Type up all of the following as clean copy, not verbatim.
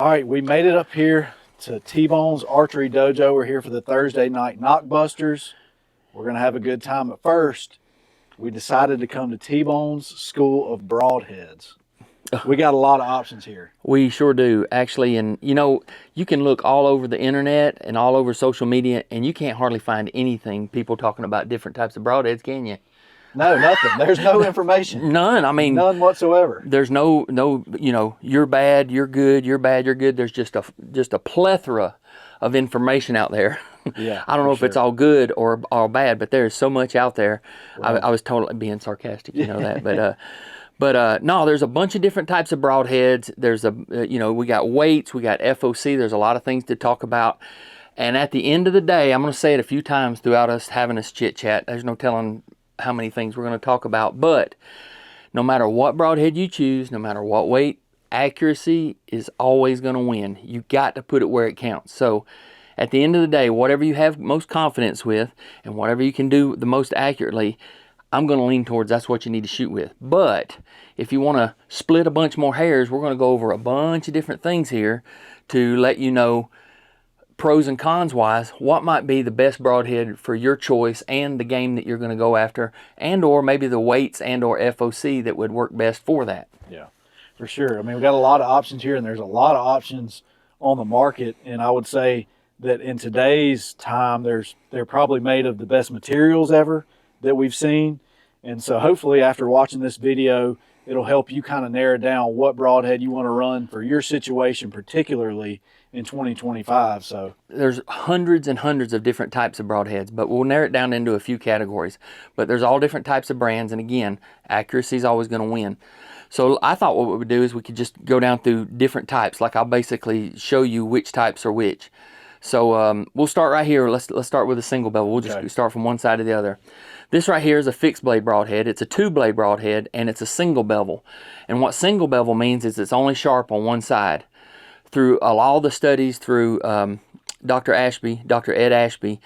All right, we made it up here to T-Bone's Archery Dojo. We're here for the Thursday night knockbusters. We're going to have a good time. At first, we decided to come to T-Bone's School of Broadheads. We got a lot of options here. We sure do, actually. And you know, you can look all over the internet and all over social media, and you can't hardly find anything people talking about different types of broadheads, can you? No, nothing. There's no information. None. I mean, none whatsoever. There's no, you know, you're bad, you're good, you're bad, you're good. There's just a plethora of information out there. Yeah. I don't know if it's all good or all bad, but there's so much out there. Well, I was totally being sarcastic, you know that, but no, there's a bunch of different types of broadheads. There's you know, we got weights, we got FOC. There's a lot of things to talk about. And at the end of the day, I'm going to say it a few times throughout us having this chit chat. There's no telling how many things we're going to talk about, but no matter what broadhead you choose, no matter what weight, accuracy is always going to win. You got to put it where it counts. So at the end of the day, whatever you have most confidence with and whatever you can do the most accurately, I'm going to lean towards that's what you need to shoot with. But if you want to split a bunch more hairs, we're going to go over a bunch of different things here to let you know, pros and cons wise, what might be the best broadhead for your choice and the game that you're going to go after, and or maybe the weights and or FOC that would work best for that. Yeah, for sure. I mean, we got a lot of options here, and there's a lot of options on the market, and I would say that in today's time, they're probably made of the best materials ever that we've seen. And so hopefully after watching this video, it'll help you kind of narrow down what broadhead you want to run for your situation, particularly in 2025. So there's hundreds and hundreds of different types of broadheads, but we'll narrow it down into a few categories. But there's all different types of brands, and again, accuracy is always going to win. So I thought what we would do is we could just go down through different types. Like I'll basically show you which types are which. So we'll start right here. Let's start with a single bevel. We'll just start from one side to the other. This right here is a fixed blade broadhead. It's a 2-blade broadhead, and it's a single bevel. And what single bevel means is it's only sharp on one side. Through all the studies through Dr. Ed Ashby,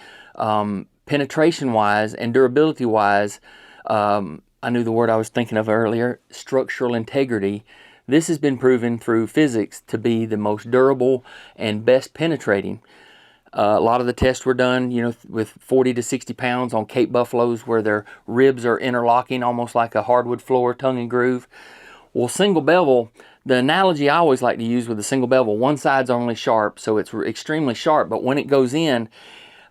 penetration-wise and durability-wise, I knew the word I was thinking of earlier, structural integrity. This has been proven through physics to be the most durable and best penetrating. A lot of the tests were done, you know, with 40 to 60 pounds on Cape buffaloes where their ribs are interlocking almost like a hardwood floor, tongue and groove. Well, single bevel, the analogy I always like to use with the single bevel, one side's only sharp, so it's extremely sharp, but when it goes in,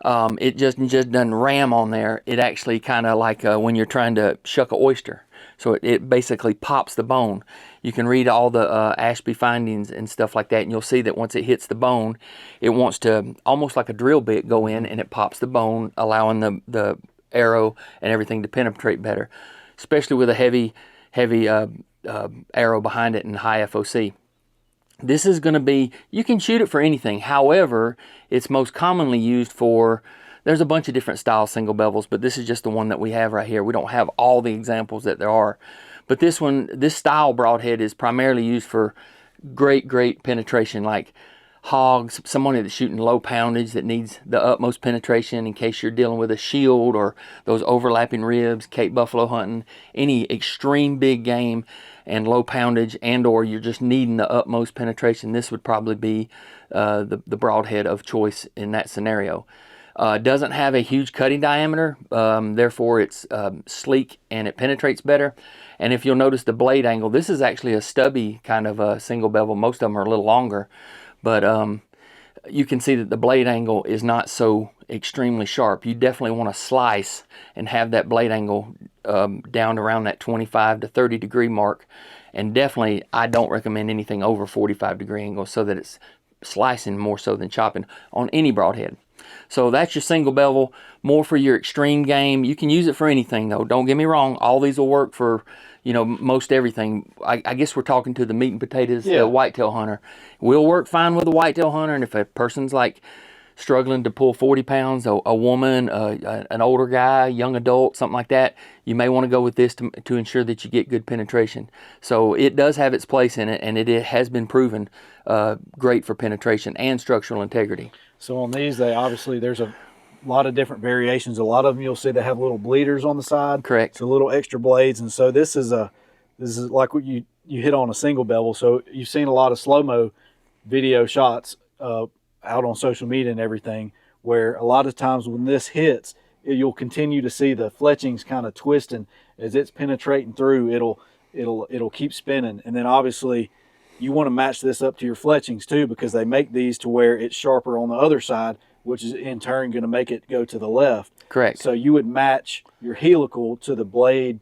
it just doesn't ram on there. It actually kind of like when you're trying to shuck an oyster. So it basically pops the bone. You can read all the Ashby findings and stuff like that, and you'll see that once it hits the bone, it wants to, almost like a drill bit, go in, and it pops the bone, allowing the arrow and everything to penetrate better, especially with a heavy arrow behind it and high FOC. This is going to be, you can shoot it for anything. However, it's most commonly used for, there's a bunch of different style single bevels, but this is just the one that we have right here. We don't have all the examples that there are. But this one, this style broadhead is primarily used for great penetration, like hogs, somebody that's shooting low poundage that needs the utmost penetration in case you're dealing with a shield or those overlapping ribs, Cape buffalo hunting, any extreme big game and low poundage, and or you're just needing the utmost penetration. This would probably be the broadhead of choice in that scenario. Doesn't have a huge cutting diameter, therefore it's sleek and it penetrates better. And if you'll notice the blade angle, this is actually a stubby kind of a single bevel. Most of them are a little longer, but you can see that the blade angle is not so extremely sharp. You definitely want to slice and have that blade angle down around that 25 to 30 degree mark. And definitely, I don't recommend anything over 45 degree angle so that it's slicing more so than chopping on any broadhead. So that's your single bevel, more for your extreme game. You can use it for anything though. Don't get me wrong. All these will work for, you know, most everything. I guess we're talking to the meat and potatoes whitetail hunter. Will work fine with a whitetail hunter. And if a person's like struggling to pull 40 pounds, a woman, an older guy, young adult, something like that, you may want to go with this to ensure that you get good penetration. So it does have its place in it, and it has been proven great for penetration and structural integrity. So on these, there's a lot of different variations. A lot of them you'll see they have little bleeders on the side. Correct. So little extra blades, and so this is like what you hit on a single bevel. So you've seen a lot of slow-mo video shots out on social media and everything, where a lot of times when this hits, you'll continue to see the fletchings kind of twisting as it's penetrating through. It'll keep spinning, and then obviously you want to match this up to your fletchings too, because they make these to where it's sharper on the other side, which is in turn going to make it go to the left. Correct. So you would match your helical to the blade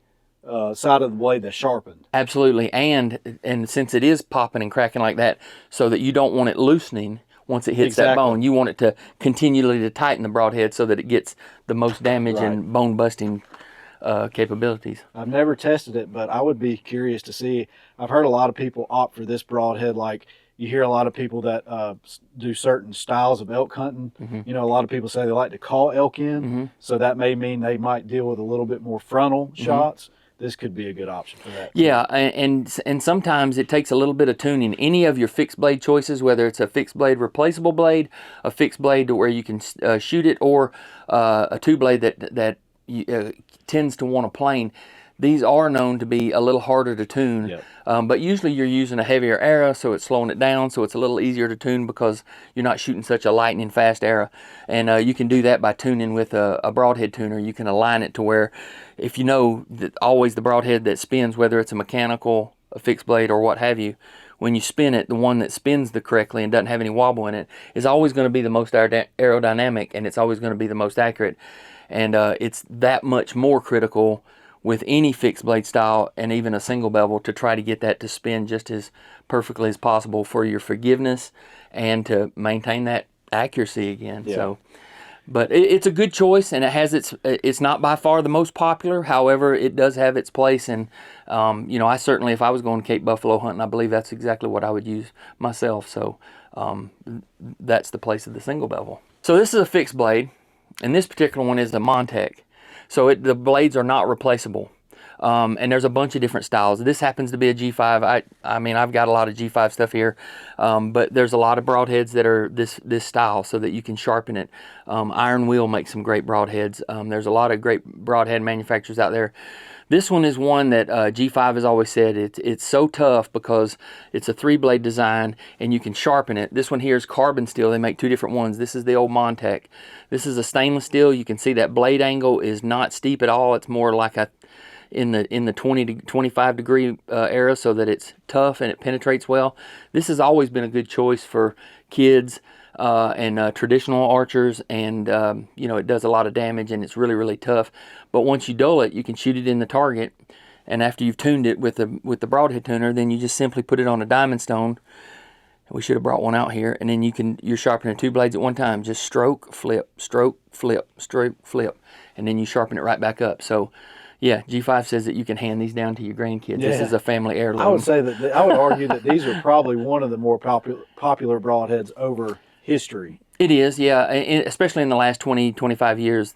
side of the blade that's sharpened. Absolutely, and since it is popping and cracking like that, so that you don't want it loosening once it hits that bone, you want it to continually to tighten the broadhead so that it gets the most damage and bone busting capabilities. I've never tested it, but I would be curious to see. I've heard a lot of people opt for this broadhead. Like you hear a lot of people that do certain styles of elk hunting. You know, a lot of people say they like to call elk in, so that may mean they might deal with a little bit more frontal shots. This could be a good option for that. Yeah, and sometimes it takes a little bit of tuning. Any of your fixed blade choices, whether it's a fixed blade replaceable blade, a fixed blade to where you can shoot it, or a two blade that tends to want a plane, these are known to be a little harder to tune. But usually you're using a heavier arrow, so it's slowing it down, so it's a little easier to tune because you're not shooting such a lightning fast arrow. And you can do that by tuning with a broadhead tuner. You can align it to where, if you know that always the broadhead that spins, whether it's a mechanical, a fixed blade, or what have you, when you spin it, the one that spins the correctly and doesn't have any wobble in it is always going to be the most aerodynamic, and it's always going to be the most accurate. And it's that much more critical with any fixed blade style and even a single bevel to try to get that to spin just as perfectly as possible for your forgiveness and to maintain that accuracy again. So, but it's a good choice, and it has it's not by far the most popular. However, it does have its place, and you know, I certainly, if I was going Cape Buffalo hunting, I believe that's exactly what I would use myself. So that's the place of the single bevel. So this is a fixed blade, and this particular one is the Montec. So the blades are not replaceable. And there's a bunch of different styles. This happens to be a G5. I mean, I've got a lot of G5 stuff here, but there's a lot of broadheads that are this style so that you can sharpen it. Iron Wheel makes some great broadheads. There's a lot of great broadhead manufacturers out there. This one is one that G5 has always said it's so tough because it's a 3-blade design and you can sharpen it. This one here is carbon steel. They make two different ones. This is the old Montec. This is a stainless steel. You can see that blade angle is not steep at all. It's more like in the 20 to 25 degree area, so that it's tough and it penetrates well. This has always been a good choice for kids and traditional archers, and you know, it does a lot of damage and it's really, really tough. But once you dull it, you can shoot it in the target, and after you've tuned it with the broadhead tuner, then you just simply put it on a diamond stone. We should have brought one out here, and then you're sharpening 2 blades at one time. Just stroke, flip, stroke, flip, stroke, flip, and then you sharpen it right back up. So yeah, G5 says that you can hand these down to your grandkids. This is a family heirloom. I would say that I would argue that these are probably one of the more popular broadheads over history. It is, yeah, especially in the last 20, 25 years,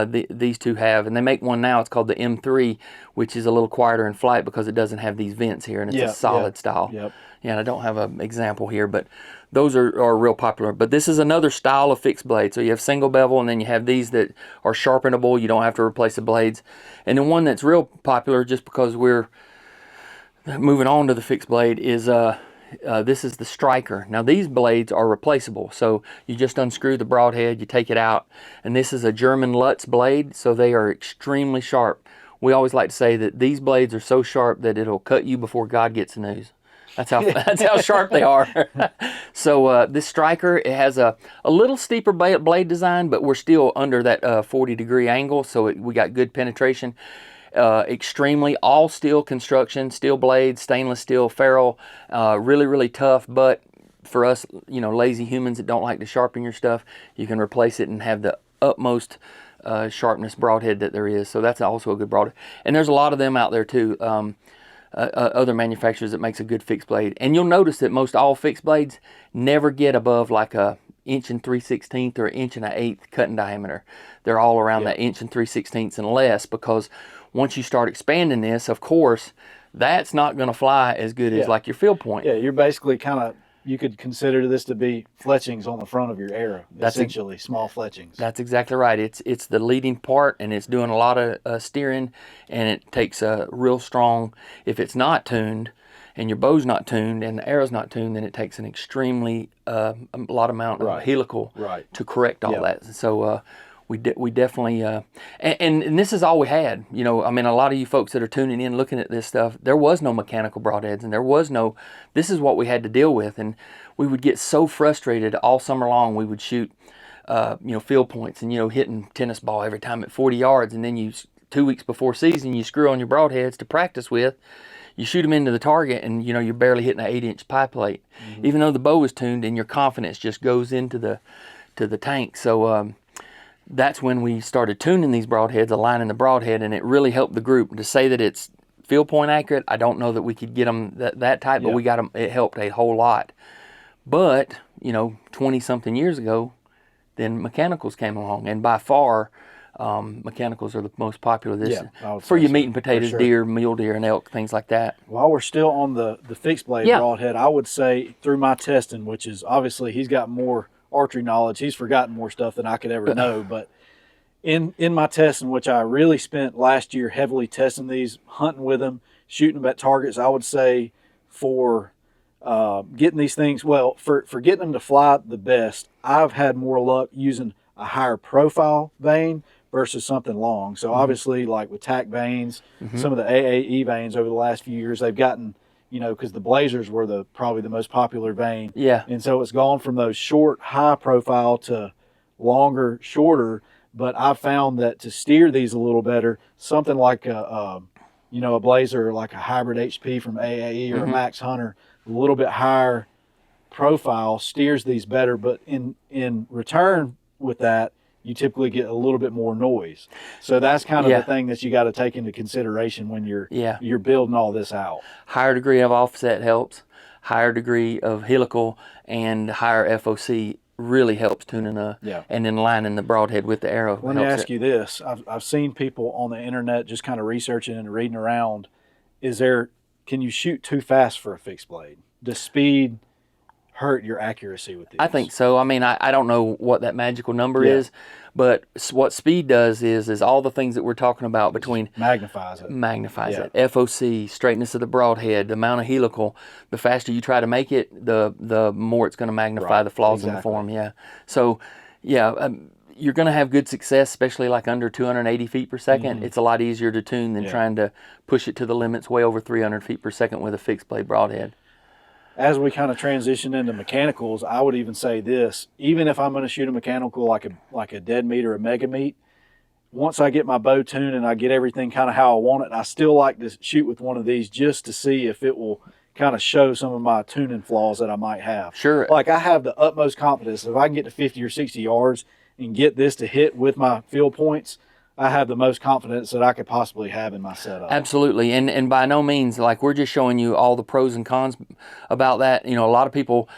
these two have. And they make one now, it's called the M3, which is a little quieter in flight because it doesn't have these vents here, and it's a solid style. Yeah, and I don't have an example here, but those are real popular. But this is another style of fixed blade. So you have single bevel, and then you have these that are sharpenable. You don't have to replace the blades. And then one that's real popular, just because we're moving on to the fixed blade, is this is the Striker. Now these blades are replaceable, so you just unscrew the broadhead, you take it out, and this is a German Lutz blade, so they are extremely sharp. We always like to say that these blades are so sharp that it'll cut you before God gets the news. That's how sharp they are. So this Striker, it has a little steeper blade design, but we're still under that 40-degree angle, so we got good penetration. Extremely all steel construction, steel blades, stainless steel ferrule, really, really tough. But for us, you know, lazy humans that don't like to sharpen your stuff, you can replace it and have the utmost sharpness broadhead that there is. So that's also a good broadhead. And there's a lot of them out there too. Other manufacturers that makes a good fixed blade. And you'll notice that most all fixed blades never get above like a 1 3/16 or 1 1/8 cut in diameter. They're all around that 1 3/16 and less, because once you start expanding this, of course, that's not going to fly as good as like your field point. Yeah, you're basically kind of, you could consider this to be fletchings on the front of your arrow, essentially small fletchings. That's exactly right. It's the leading part, and it's doing a lot of steering, and it takes a real strong, if it's not tuned and your bow's not tuned and the arrow's not tuned, then it takes an extremely a lot amount of helical to correct all that. So we definitely and this is all we had. You know, I mean, a lot of you folks that are tuning in looking at this stuff, there was no mechanical broadheads, and there was no, this is what we had to deal with. And we would get so frustrated all summer long. We would shoot you know, field points and, you know, hitting tennis ball every time at 40 yards, and then you 2 weeks before season you screw on your broadheads to practice with, you shoot them into the target, and you know, you're barely hitting an 8-inch pie plate, even though the bow is tuned, and your confidence just goes into the tank. So that's when we started tuning these broadheads, aligning the broadhead, and it really helped the group. To say that it's field point accurate, I don't know that we could get them that tight, but we got them. It helped a whole lot. But you know, 20-something years ago, then mechanicals came along, and by far, mechanicals are the most popular. For your meat and potatoes, deer, mule deer, and elk, things like that. While we're still on the fixed blade broadhead, I would say through my testing, which is obviously he's got more archery knowledge, he's forgotten more stuff than I could ever know, but in my testing, which I really spent last year heavily testing these, hunting with them, shooting them at targets, I would say for getting these things, well, for getting them to fly the best, I've had more luck using a higher profile vane versus something long. So obviously, like with tack vanes, some of the AAE vanes over the last few years, they've gotten, you know, because the Blazers were probably the most popular vane. Yeah. And so it's gone from those short, high profile to longer, shorter. But I've found that to steer these a little better, something like a Blazer, like a hybrid HP from AAE or a Max Hunter, a little bit higher profile steers these better. But in return with that, you typically get a little bit more noise. So that's kind of the thing that you got to take into consideration when you're building all this out. Higher degree of offset helps. Higher degree of helical and higher FOC really helps tuning and then lining the broadhead with the arrow. Let me ask you this. I've seen people on the internet just kind of researching and reading around. Can you shoot too fast for a fixed blade? Does speed hurt your accuracy with these? I think so. I mean, I don't know what that magical number is, but what speed does is all the things that we're talking about between magnifies it. FOC, straightness of the broadhead, the amount of helical. The faster you try to make it, the more it's going to magnify the flaws in the form. Yeah. So, you're going to have good success, especially like under 280 feet per second. It's a lot easier to tune than trying to push it to the limits way over 300 feet per second with a fixed blade broadhead. As we kind of transition into mechanicals, I would even say this: even if I'm going to shoot a mechanical like a dead meat or a mega meat, once I get my bow tuned and I get everything kind of how I want it, I still like to shoot with one of these just to see if it will kind of show some of my tuning flaws that I might have. Sure. Like I have the utmost confidence if I can get to 50 or 60 yards and get this to hit with my field points, I have the most confidence that I could possibly have in my setup. Absolutely, and by no means, like, we're just showing you all the pros and cons about that. You know, a lot of people,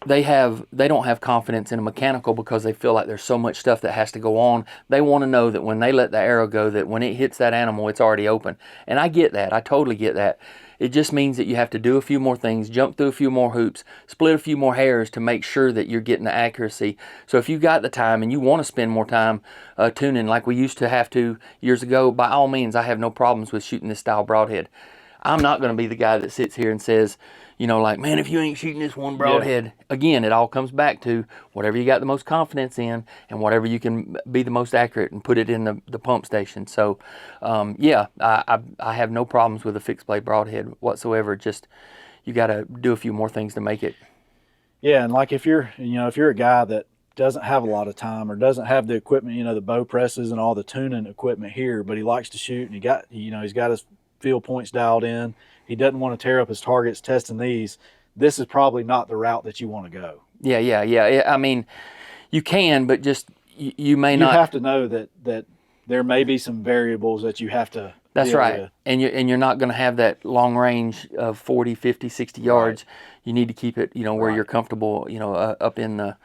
they don't have confidence in a mechanical because they feel like there's so much stuff that has to go on. They want to know that when they let the arrow go, that when it hits that animal, it's already open. And I get that. I totally get that. It just means that you have to do a few more things, jump through a few more hoops, split a few more hairs to make sure that you're getting the accuracy. So if you've got the time and you want to spend more time tuning like we used to have to years ago, by all means, I have no problems with shooting this style broadhead. I'm not going to be the guy that sits here and says, you know, like, man, if you ain't shooting this one broadhead, again, it all comes back to whatever you got the most confidence in and whatever you can be the most accurate and put it in the pump station. So, I have no problems with a fixed blade broadhead whatsoever. Just, you got to do a few more things to make it. Yeah, and like if you're a guy that doesn't have a lot of time or doesn't have the equipment, you know, the bow presses and all the tuning equipment here, but he likes to shoot and he's got his field points dialed in. He doesn't want to tear up his targets testing these. This is probably not the route that you want to go. Yeah. I mean, you can, but just you may not. You have to know that there may be some variables that you have to. That's right. And you're not going to have that long range of 40, 50, 60 yards. Right. You need to keep it, you know, where you're comfortable, you know, up in the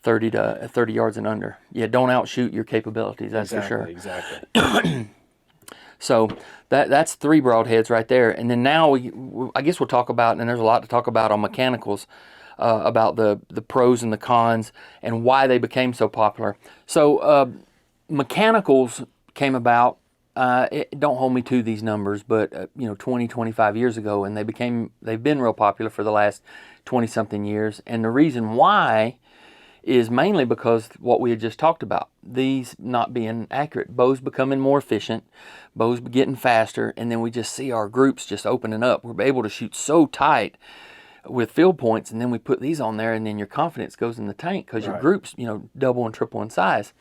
30 yards and under. Yeah, don't outshoot your capabilities. That's for sure. Exactly. So that's 3 broadheads right there. And then now I guess we'll talk about, and there's a lot to talk about on mechanicals, about the pros and the cons and why they became so popular. So mechanicals came about don't hold me to these numbers, but 20, 25 years ago, and they've been real popular for the last 20 something years. And the reason why is mainly because what we had just talked about, these not being accurate, bows becoming more efficient, bows getting faster, and then we just see our groups just opening up. We're able to shoot so tight with field points, and then we put these on there, and then your confidence goes in the tank because your groups, double and triple in size.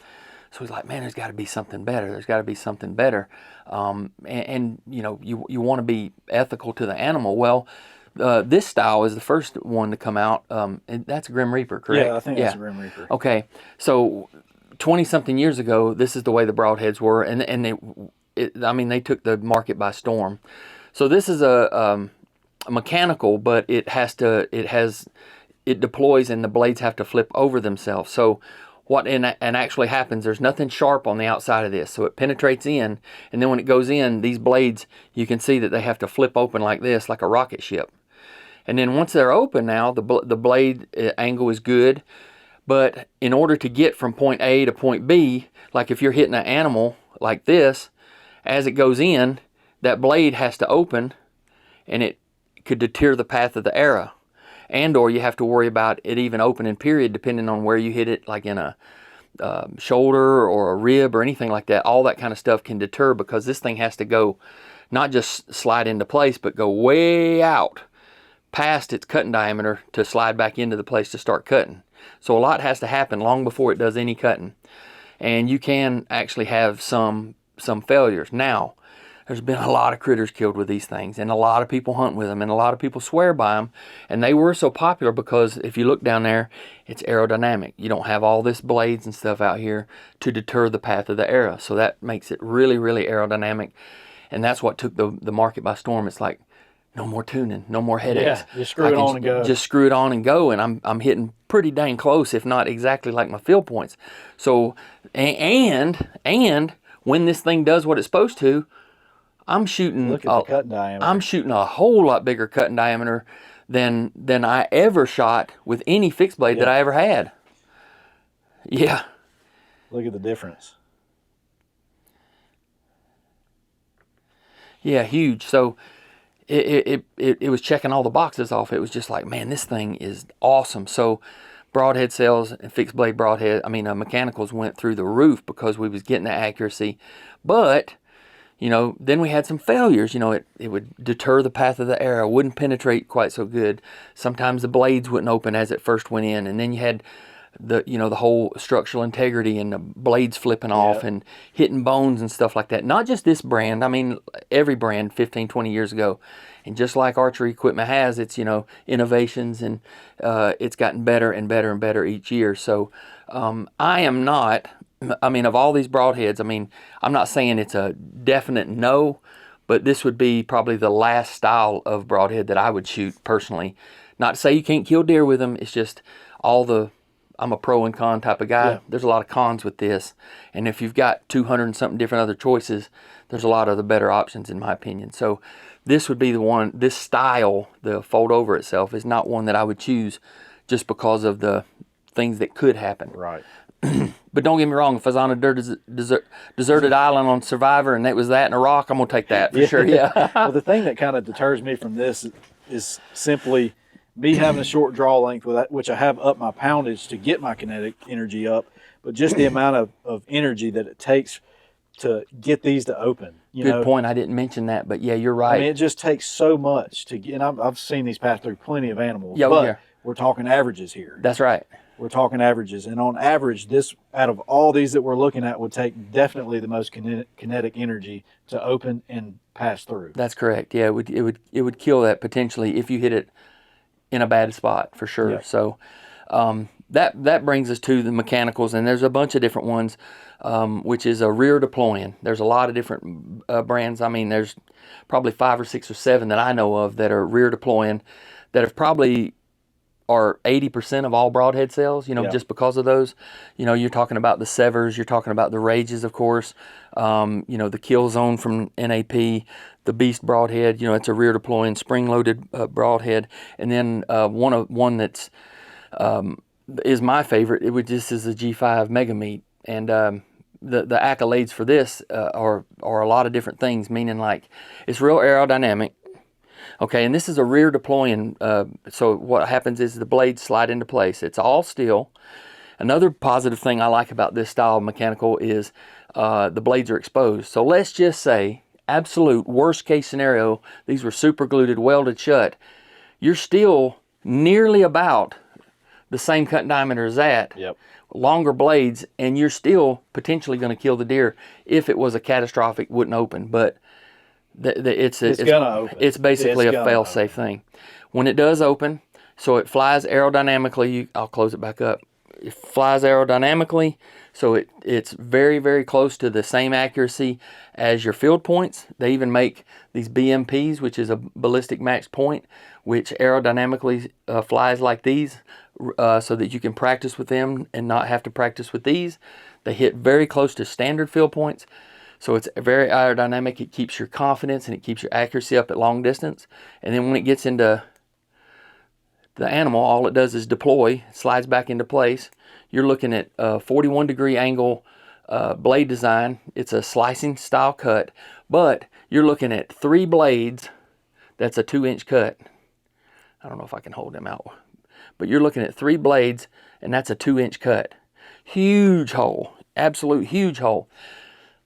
So he's like, man, there's got to be something better. There's got to be something better. And you want to be ethical to the animal. Well, this style is the first one to come out. And that's a Grim Reaper, correct? Yeah, I think that's a Grim Reaper. Okay, so 20-something years ago, this is the way the Broadheads were, and they took the market by storm. So this is a mechanical, but it deploys and the blades have to flip over themselves. So what and actually happens, there's nothing sharp on the outside of this, so it penetrates in, and then when it goes in, these blades, you can see that they have to flip open like this, like a rocket ship. And then once they're open now, the blade angle is good, but in order to get from point A to point B, like if you're hitting an animal like this, as it goes in, that blade has to open, and it could deter the path of the arrow. And or you have to worry about it even opening, period, depending on where you hit it, like in a shoulder or a rib or anything like that. All that kind of stuff can deter, because this thing has to go, not just slide into place, but go way out past its cutting diameter to slide back into the place to start cutting. So a lot has to happen long before it does any cutting. And you can actually have some failures. Now, there's been a lot of critters killed with these things, and a lot of people hunt with them, and a lot of people swear by them. And they were so popular because if you look down there, it's aerodynamic. You don't have all this blades and stuff out here to deter the path of the arrow. So that makes it really, really aerodynamic. And that's what took the market by storm. It's like, no more tuning, no more headaches. Yeah, just screw it on and go. Just screw it on and go, and I'm hitting pretty dang close, if not exactly like my field points. So, and when this thing does what it's supposed to, I'm shooting. Look at the cutting diameter. I'm shooting a whole lot bigger cutting diameter than I ever shot with any fixed blade that I ever had. Yeah. Look at the difference. Yeah, huge. So it was checking all the boxes off. It was just like, man, this thing is awesome. So broadhead sales and fixed blade mechanicals went through the roof because we was getting the accuracy. But then we had some failures. It would deter the path of the arrow, wouldn't penetrate quite so good. Sometimes the blades wouldn't open as it first went in, and then you had the whole structural integrity and the blades flipping off and hitting bones and stuff like that. Not just this brand, every brand 15, 20 years ago. And just like archery equipment has its, innovations, and it's gotten better and better and better each year. So I am not, of all these broadheads, I'm not saying it's a definite no, but this would be probably the last style of broadhead that I would shoot personally. Not to say you can't kill deer with them, it's just I'm a pro and con type of guy. Yeah. There's a lot of cons with this. And if you've got 200 and something different other choices, there's a lot of the better options in my opinion. So this would be the one, this style, the fold over itself, is not one that I would choose just because of the things that could happen. Right. But don't get me wrong, if I was on a deserted island on Survivor and it was that and a rock, I'm going to take that for sure, yeah. Well, the thing that kind of deters me from this is simply me having a short draw length, which I have up my poundage to get my kinetic energy up, but just the amount of energy that it takes to get these to open. Good point. I didn't mention that, but yeah, you're right. It just takes so much to get, and I've seen these pass through plenty of animals, yeah, but we're talking averages here. That's right. We're talking averages, and on average, this, out of all these that we're looking at, would take definitely the most kinetic energy to open and pass through. That's correct. Yeah, it would kill that potentially if you hit it in a bad spot, for sure. Yep. So that brings us to the mechanicals, and there's a bunch of different ones, which is a rear deploying. There's a lot of different brands. There's probably 5 or 6 or 7 that I know of that are rear deploying that have probably are 80% of all broadhead sales, just because of those. You're talking about the Severs, you're talking about the Rages, of course, the Kill Zone from NAP, the Beast broadhead, it's a rear deploying spring-loaded broadhead. And then one that's is my favorite, this is a G5 Mega Meat. And the accolades for this are a lot of different things, meaning like it's real aerodynamic. Okay, and this is a rear deploying, so what happens is the blades slide into place. It's all steel. Another positive thing I like about this style of mechanical is the blades are exposed. So let's just say, absolute worst case scenario, these were super glued, welded shut. You're still nearly about the same cut diameter as that. Yep. Longer blades, and you're still potentially going to kill the deer if it was a catastrophic wouldn't open. But it's gonna open. It's basically a fail-safe thing. When it does open, so it flies aerodynamically. I'll close it back up. It flies aerodynamically, so it's very, very close to the same accuracy as your field points. They even make these BMPs, which is a ballistic match point, which aerodynamically flies like these, so that you can practice with them and not have to practice with these. They hit very close to standard field points. So it's very aerodynamic. It keeps your confidence and it keeps your accuracy up at long distance. And then when it gets into the animal, all it does is deploy, slides back into place. You're looking at a 41-degree angle blade design. It's a slicing style cut, but you're looking at 3 blades. That's a 2-inch cut. I don't know if I can hold them out, but you're looking at 3 blades, and that's a 2-inch cut. Huge hole, absolute huge hole.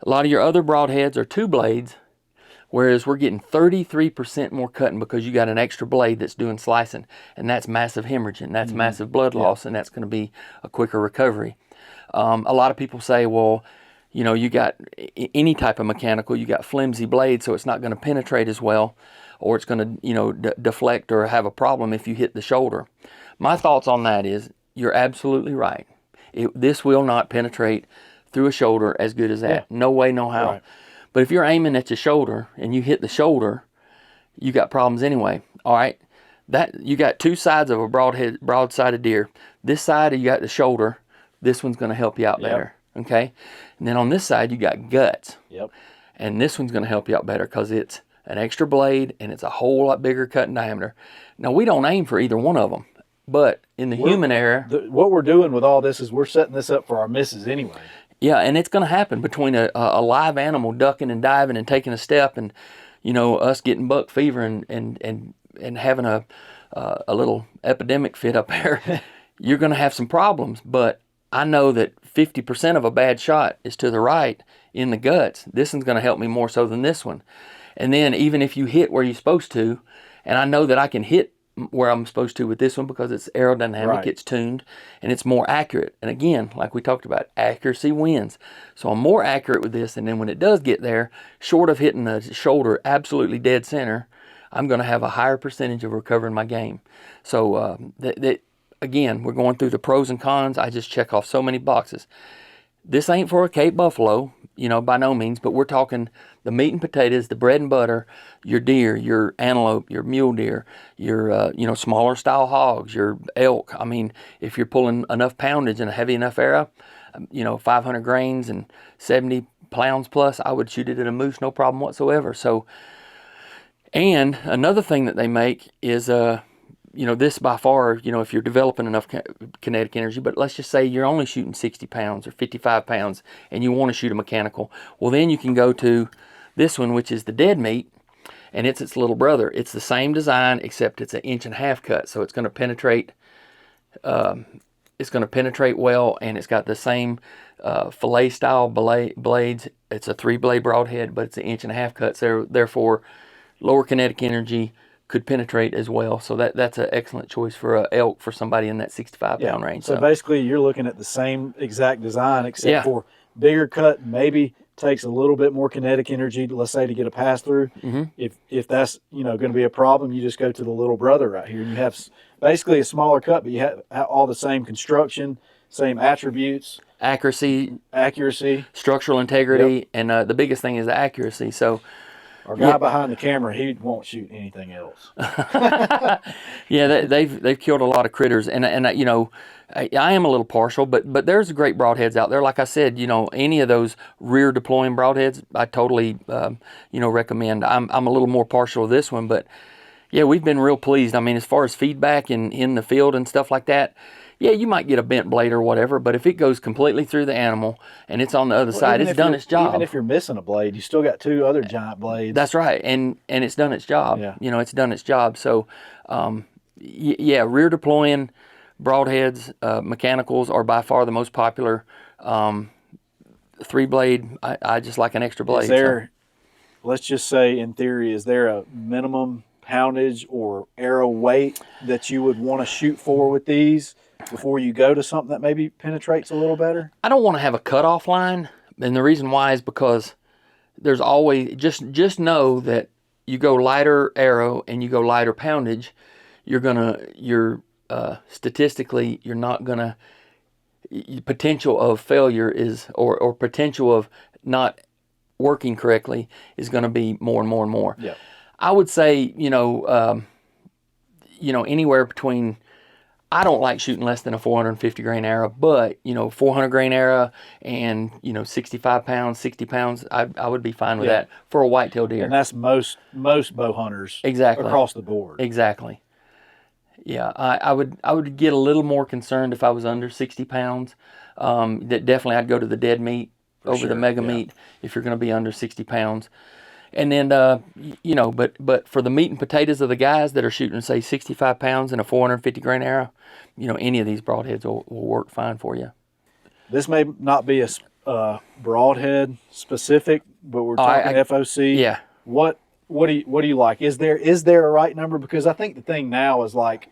A lot of your other broadheads are 2 blades, whereas we're getting 33% more cutting because you got an extra blade that's doing slicing, and that's massive hemorrhaging, that's massive blood loss, and that's going to be a quicker recovery. A lot of people say, well, you know, you got any type of mechanical, you got flimsy blades, so it's not going to penetrate as well, or it's going to, you know, deflect or have a problem if you hit the shoulder. My thoughts on that is you're absolutely right. This will not penetrate through a shoulder as good as that. Yeah. No way, no how. Right. But if you're aiming at your shoulder and you hit the shoulder, you got problems anyway. All right, that you got 2 sides of a broad-sided deer. This side you got the shoulder. This one's going to help you out better. Okay, and then on this side you got guts. Yep. And this one's going to help you out better because it's an extra blade and it's a whole lot bigger cut in diameter. Now we don't aim for either one of them, but in the human era, what we're doing with all this is we're setting this up for our misses anyway. Yeah, and it's going to happen between a live animal ducking and diving and taking a step, and you know, us getting buck fever and having a little epidemic fit up there. You're going to have some problems, but I know that 50% of a bad shot is to the right in the guts. This one's going to help me more so than this one. And then even if you hit where you're supposed to, and I know that I can hit where I'm supposed to with this one because it's aerodynamic, right. It's tuned, and it's more accurate. And again, like we talked about, accuracy wins. So I'm more accurate with this, and then when it does get there, short of hitting the shoulder absolutely dead center, I'm going to have a higher percentage of recovering my game. So again, we're going through the pros and cons. I just check off so many boxes. This ain't for a Cape Buffalo, you know, by no means, but we're talking the meat and potatoes, the bread and butter, your deer, your antelope, your mule deer, your, you know, smaller style hogs, your elk. I mean, if you're pulling enough poundage in a heavy enough era, you know, 500 grains and 70 pounds plus, I would shoot it at a moose, no problem whatsoever. So, and another thing that they make is, you know, this by far, you know, if you're developing enough kinetic energy, but let's just say you're only shooting 60 pounds or 55 pounds and you want to shoot a mechanical, well, then you can go to this one, which is the dead meat, and it's its little brother. It's the same design, except it's an 1.5 inch cut, so it's going to penetrate. It's going to penetrate well, and it's got the same fillet style blades. It's a 3-blade broadhead, but it's an 1.5 inch cut, so therefore lower kinetic energy, could penetrate as well. So that's an excellent choice for a elk for somebody in that 65 pound range. So basically you're looking at the same exact design, except for bigger cut, maybe takes a little bit more kinetic energy, let's say, to get a pass through. Mm-hmm. If that's, you know, going to be a problem, you just go to the little brother right here. You have basically a smaller cut, but you have all the same construction, same attributes. Accuracy, structural integrity, and the biggest thing is the accuracy. So our guy behind the camera, he won't shoot anything else. Yeah, they've killed a lot of critters, and you know, I am a little partial, but there's great broadheads out there. Like I said, you know, any of those rear deploying broadheads, I totally you know, recommend. I'm a little more partial to this one, but yeah, we've been real pleased. I mean, as far as feedback in the field and stuff like that, yeah, you might get a bent blade or whatever, but if it goes completely through the animal and it's on the other side, it's done its job. Even if you're missing a blade, you still got 2 other giant blades. That's right, and it's done its job. Yeah. You know, it's done its job. So, yeah, rear deploying broadheads, mechanicals are by far the most popular. 3-blade, I just like an extra blade. Is there, let's just say in theory, is there a minimum poundage or arrow weight that you would want to shoot for with these before you go to something that maybe penetrates a little better? I don't want to have a cutoff line, and the reason why is because there's always, just know that you go lighter arrow and you go lighter poundage, you're statistically, you're not gonna, potential of failure is, or potential of not working correctly is going to be more and more and more. Yeah. I would say, anywhere between, I don't like shooting less than a 450 grain arrow, but 400 grain arrow and 65 pounds, 60 pounds, I would be fine with that for a whitetail deer. And that's most bow hunters Exactly. across the board. Exactly. Yeah, I would get a little more concerned if I was under 60 pounds. That definitely I'd go to the dead meat over the mega meat if you're going to be under 60 pounds. And then, but for the meat and potatoes of the guys that are shooting, say, 65 pounds and a 450 grain arrow, any of these broadheads will work fine for you. This may not be a broadhead specific, but we're talking FOC. Yeah. What do you like? Is there a right number? Because I think the thing now is, like,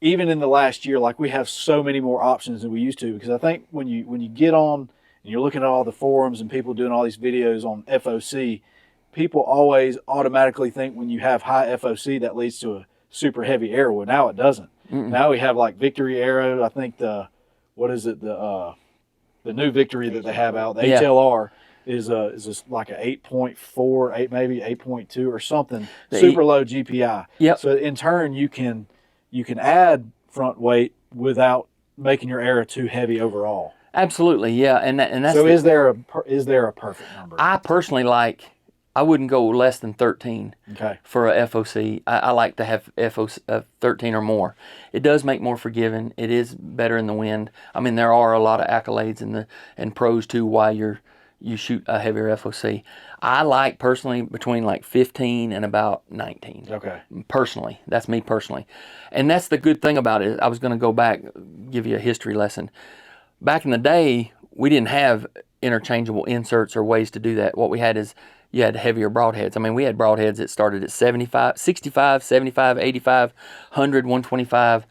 even in the last year, like, we have so many more options than we used to. Because I think when you get on and you're looking at all the forums and people doing all these videos on FOC, people always automatically think when you have high FOC that leads to a super heavy arrow. Well, now it doesn't. Now we have like Victory Arrow. I think the new Victory that they have out, the HLR is like a 8.4, maybe 8.2 or something, super low GPI. Yep. So in turn you can add front weight without making your arrow too heavy overall. Absolutely, yeah, and that's. So is there a perfect number? I personally I wouldn't go less than 13 for a FOC. I like to have FOC 13 or more. It does make more forgiving. It is better in the wind. I mean, there are a lot of accolades and pros too why you shoot a heavier FOC. I like personally between like 15 and about 19. Okay. Personally, that's me personally, and that's the good thing about it. I was going to go back, give you a history lesson. Back in the day, we didn't have interchangeable inserts or ways to do that. What we had is you had heavier broadheads. I mean, we had broadheads that started at 75, 65, 75, 85, 100, 125.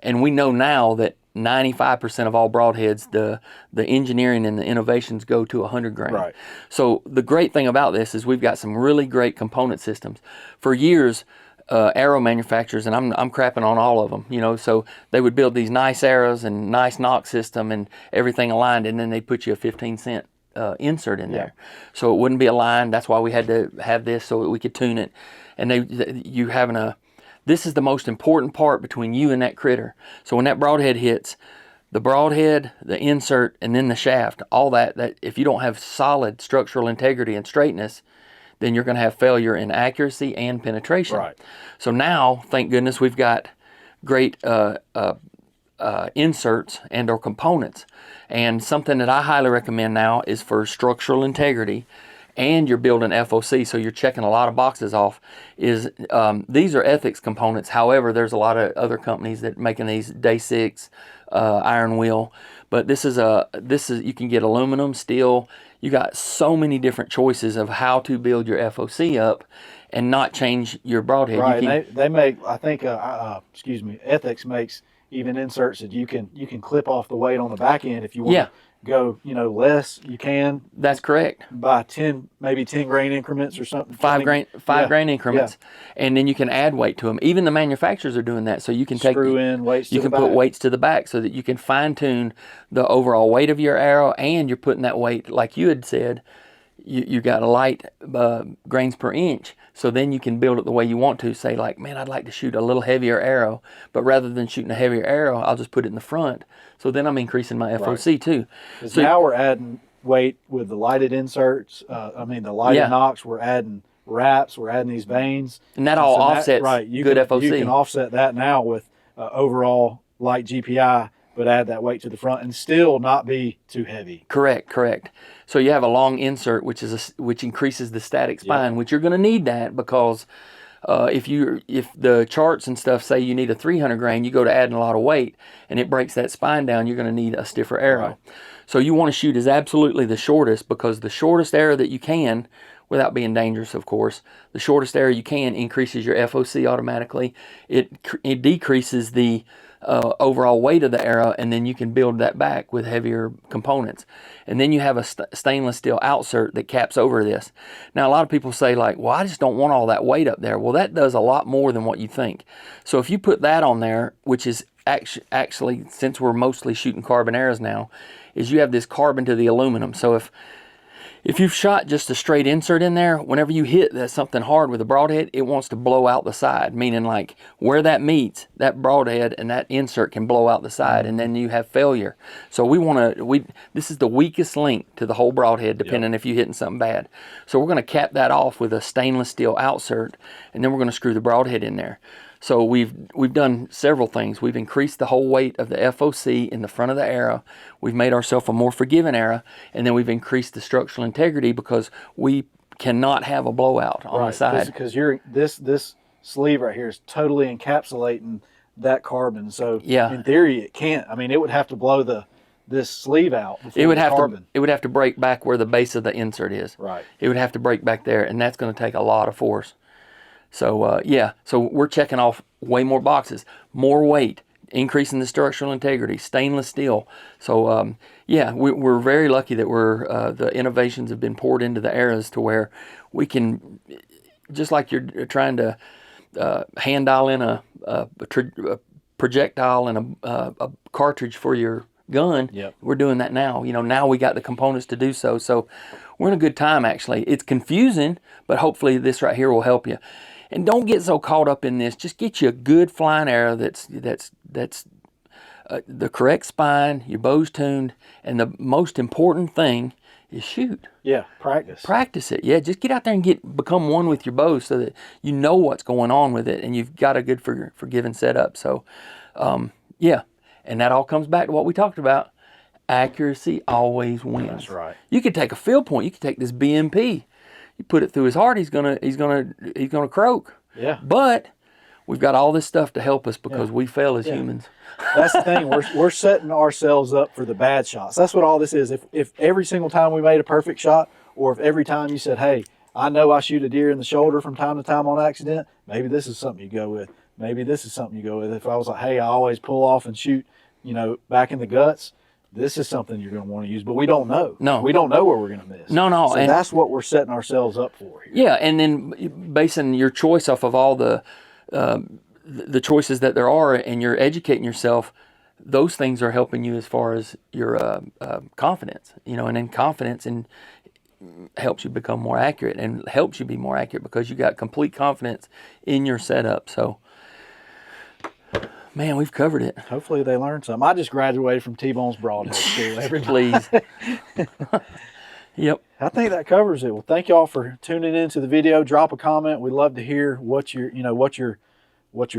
And we know now that 95% of all broadheads, the engineering and the innovations go to 100 grain. Right. So the great thing about this is we've got some really great component systems. For years, arrow manufacturers, and I'm crapping on all of them, so they would build these nice arrows and nice knock system and everything aligned, and then they'd put you a 15-cent insert in there, so it wouldn't be aligned. That's why we had to have this so that we could tune it. And this is the most important part between you and that critter. So when that broadhead hits, the broadhead, the insert, and then the shaft, all that if you don't have solid structural integrity and straightness, then you're going to have failure in accuracy and penetration. Right. So now, thank goodness, we've got great inserts and or components. And something that I highly recommend now is for structural integrity, and you're building FOC, so you're checking a lot of boxes off, is these are ethics components. However, there's a lot of other companies that are making these Day 6 iron wheel. But this is you can get aluminum, steel. You got so many different choices of how to build your FOC up and not change your broadhead. Right. They make, I think, Ethics makes even inserts that you can clip off the weight on the back end if you want to go, less. You can. That's correct. By 10 grain increments or something. 5 grain increments, and then you can add weight to them. Even the manufacturers are doing that, so you can screw in weights. You can put weights to the back so that you can fine tune the overall weight of your arrow, and you're putting that weight, like you had said. You got a light grains per inch, so then you can build it the way you want to. Say like, man, I'd like to shoot a little heavier arrow, but rather than shooting a heavier arrow, I'll just put it in the front. So then I'm increasing my FOC too. So now we're adding weight with the lighted inserts. The lighted nocks. We're adding wraps. We're adding these vanes, and that all offsets good FOC. You can offset that now with overall like GPI, but add that weight to the front and still not be too heavy. Correct, correct. So you have a long insert, which increases the static spine, which you're going to need that because if the charts and stuff say you need a 300 grain, you go to adding a lot of weight and it breaks that spine down, you're going to need a stiffer arrow. Right. So you want to shoot as absolutely the shortest, because the shortest arrow that you can, without being dangerous, of course, the shortest arrow you can increases your FOC automatically. It decreases the overall weight of the arrow, and then you can build that back with heavier components. And then you have a stainless steel outsert that caps over this. Now, a lot of people say like, well, I just don't want all that weight up there. Well, that does a lot more than what you think. So if you put that on there, which is actually, since we're mostly shooting carbon arrows now, is you have this carbon to the aluminum. So if you've shot just a straight insert in there, whenever you hit that something hard with a broadhead, it wants to blow out the side, meaning like where that meets, that broadhead and that insert can blow out the side, and then you have failure. So this is the weakest link to the whole broadhead, depending if you're hitting something bad. So we're going to cap that off with a stainless steel outsert, and then we're going to screw the broadhead in there. So we've done several things. We've increased the whole weight of the FOC in the front of the arrow. We've made ourselves a more forgiving arrow, and then we've increased the structural integrity because we cannot have a blowout on the side. Because this sleeve right here is totally encapsulating that carbon. So in theory, it can't. I mean, it would have to blow this sleeve out before it would have to break back where the base of the insert is. Right. It would have to break back there, and that's going to take a lot of force. So so we're checking off way more boxes, more weight, increasing the structural integrity, stainless steel. So we're very lucky that the innovations have been poured into the arrows to where we can, just like you're trying to hand dial in a projectile and a cartridge for your gun. We're doing that now. Now we got the components to do so. So we're in a good time, actually. It's confusing, but hopefully this right here will help you. And don't get so caught up in this. Just get you a good flying arrow that's the correct spine, your bow's tuned, and the most important thing is shoot. Yeah, practice. Practice it. Yeah, just get out there and become one with your bow so that you know what's going on with it and you've got a good forgiving setup. So, and that all comes back to what we talked about. Accuracy always wins. That's right. You could take a field point. You could take this BMP. You put it through his heart, he's gonna croak. Yeah. But we've got all this stuff to help us because we fail as humans. That's the thing. We're setting ourselves up for the bad shots. That's what all this is. If every single time we made a perfect shot, or if every time you said, hey, I know I shoot a deer in the shoulder from time to time on accident, maybe this is something you go with. Maybe this is something you go with. If I was like, hey, I always pull off and shoot, back in the guts, this is something you're going to want to use, but we don't know. No. We don't know where we're going to miss. No. So that's what we're setting ourselves up for here. Yeah, and then basing your choice off of all the choices that there are, and you're educating yourself, those things are helping you as far as your confidence, and then confidence helps you become more accurate and helps you be more accurate because you got complete confidence in your setup. So, man, we've covered it. Hopefully they learned something. I just graduated from T-Bone's Broadhead School. Please. Yep. I think that covers it. Well, thank y'all for tuning into the video. Drop a comment. We'd love to hear what your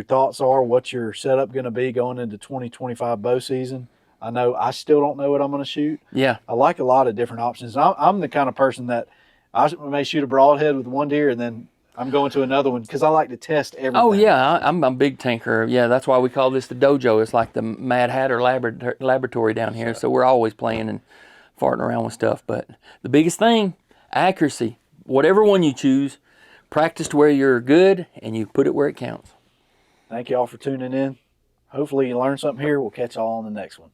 thoughts are, what your setup going to be going into 2025 bow season. I know I still don't know what I'm going to shoot. Yeah. I like a lot of different options. I'm the kind of person that I may shoot a broadhead with one deer and then I'm going to another one because I like to test everything. Oh, yeah. I'm a big tinker. Yeah, that's why we call this the dojo. It's like the Mad Hatter laboratory down here. So we're always playing and farting around with stuff. But the biggest thing, accuracy. Whatever one you choose, practice to where you're good and you put it where it counts. Thank y'all for tuning in. Hopefully you learned something here. We'll catch y'all on the next one.